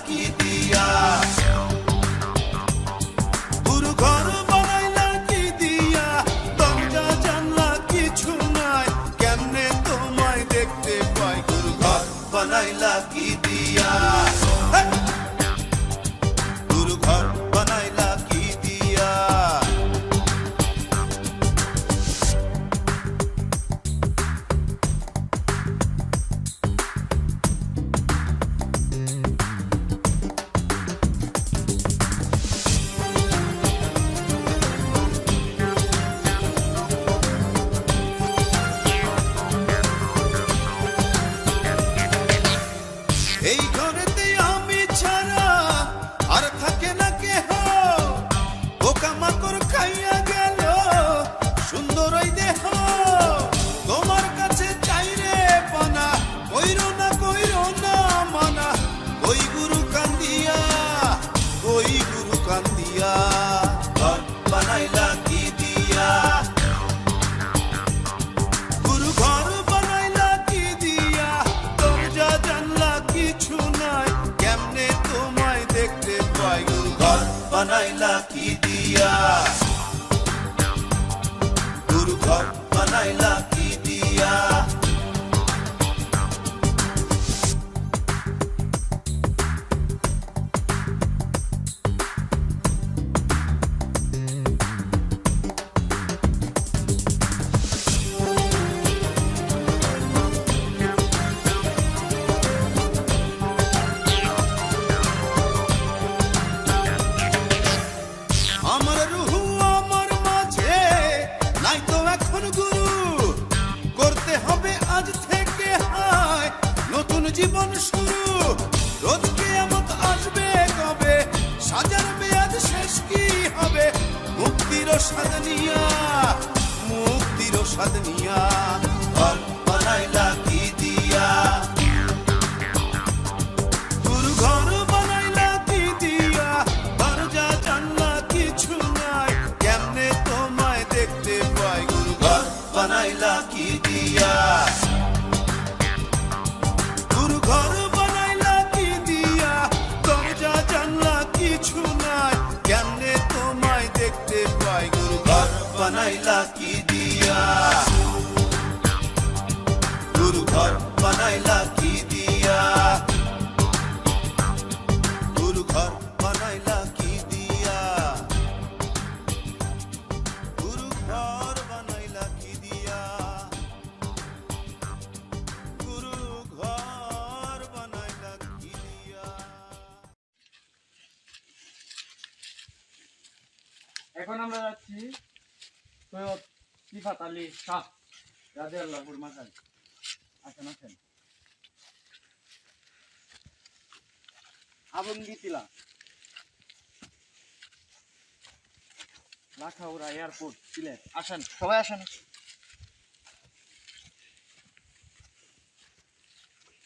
কি দিয়া, গুরু ঘর বানাইলা কি দিয়া, দরজা জানলা কিছু নাই, কেমনে তোমায় দেখতে পাই, গুরু ঘর বানাইলা কি দিয়া, গুরু ঘর বানাইলা কি দিয়া। এই ঘরেতে আমি ছাড়া আর থাকে না কেহ, পোকামাকড় খাইয়া গেল সুন্দর ওই দেহ, তোমার কাছে চাই রে পানা, কইরো না মানা, ওই গুরু কান্দিয়া, ওই গুরু কান্দিয়া, ঘর বানাইলা কি দিয়া, গুরু ঘর বানাইলা কি দিয়া, দরজা জানলা কিছু নাই, কেমনে তোমায় দেখতে পাই, গুরু ঘর বানাইলা কি দিয়া, গুরু ঘর বানাইলা কি দিয়া। আমার রুহু আমার মাঝে নাই তো এখন গুরু, করতে হবে আজ থেকে হায় নতুন জীবন শুরু, রোজ কিয়ামত আসবে কবে, সাজার মেয়াদ শেষ কি হবে, মুক্তির স্বাদ নিয়া, মুক্তির স্বাদ নিয়া, ঘর বানাইলা কি দিয়া, গুরু ঘর বানাইলা কি দিয়া, দরজা জানলা কিছু নাই, কেমনে তোমায় দেখতে পাই, গুরু ঘর বানাইলা কি দিয়া, গুরু ঘর বানাইলা কি দিয়া, দরজা জানলা কিছু নাই, কেমনে তোমায় দেখতে পাই, গুরু ঘর বানাইলা কি দিয়া, গুরু ঘর বানাইলা কি দিয়া, গুরু ঘর বানাইলা কি দিয়া, গুরু ঘর বানাইলা কি দিয়া, গুরু ঘর বানাইলা কি দিয়া। এখন আমরা যাচ্ছি সৈয়দ সিফাত আলী শাহ রাদিয়াল্লাহুর মাজার। আসেন আসেন। আবন্দি টিলা, লাখাউড়া এয়ারপোর্ট, সিলেট। আসেন সবাই আসেন।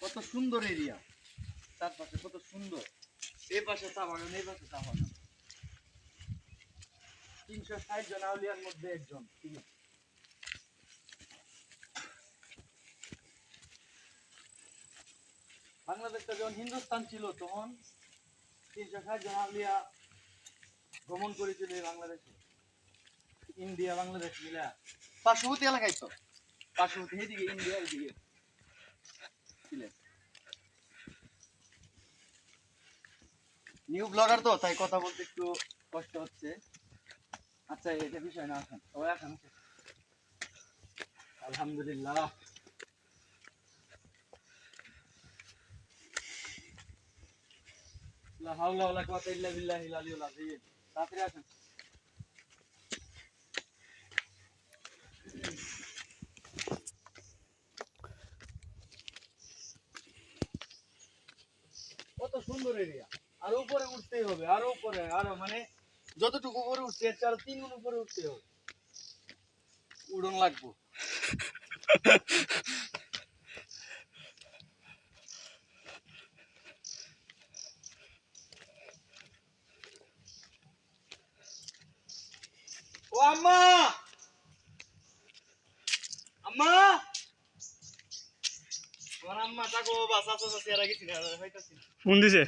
কত সুন্দর এরিয়া, চারপাশে কত সুন্দর, এই পাশে চা বাগান, এই পাশে চা বাগান। 360 জন আউলিয়ার মধ্যে একজন। বাংলাদেশটা যখন হিন্দুস্তান ছিল তখন 360 জন আউলিয়া ভ্রমণ করেছিল এই বাংলাদেশে, ইন্ডিয়া বাংলাদেশ মিলা পার্শ্ববর্তী এলাকায়, তো পার্শ্ববর্তী এদিকে ইন্ডিয়া, এদিকে সিলেট। নিউ ব্লগার তো, তাই কথা বলতে একটু কষ্ট হচ্ছে। আচ্ছা এটা বিষয় না, আসেন সবাই আসেন। আলহামদুলিল্লাহ। লা হাওলা ওয়ালা কুওয়াতা ইল্লা বিল্লাহিল আলিয়্যিল আযীম। তাড়াতাড়ি আসেন। কত সুন্দর এরিয়া, আর উপরে উঠতেই হবে, আরো উপরে, আরো মানে যতটুকু উপরে উঠছে এর চেয়ে আরো 3 গুণ উপরে উঠতে হবে, উড়ন লাগবো। ও আম্মা, আম্মা, আমার আম্মা তাকো বাস আছে, এরা গেছি না, হইতাছি। ফোন দিছে।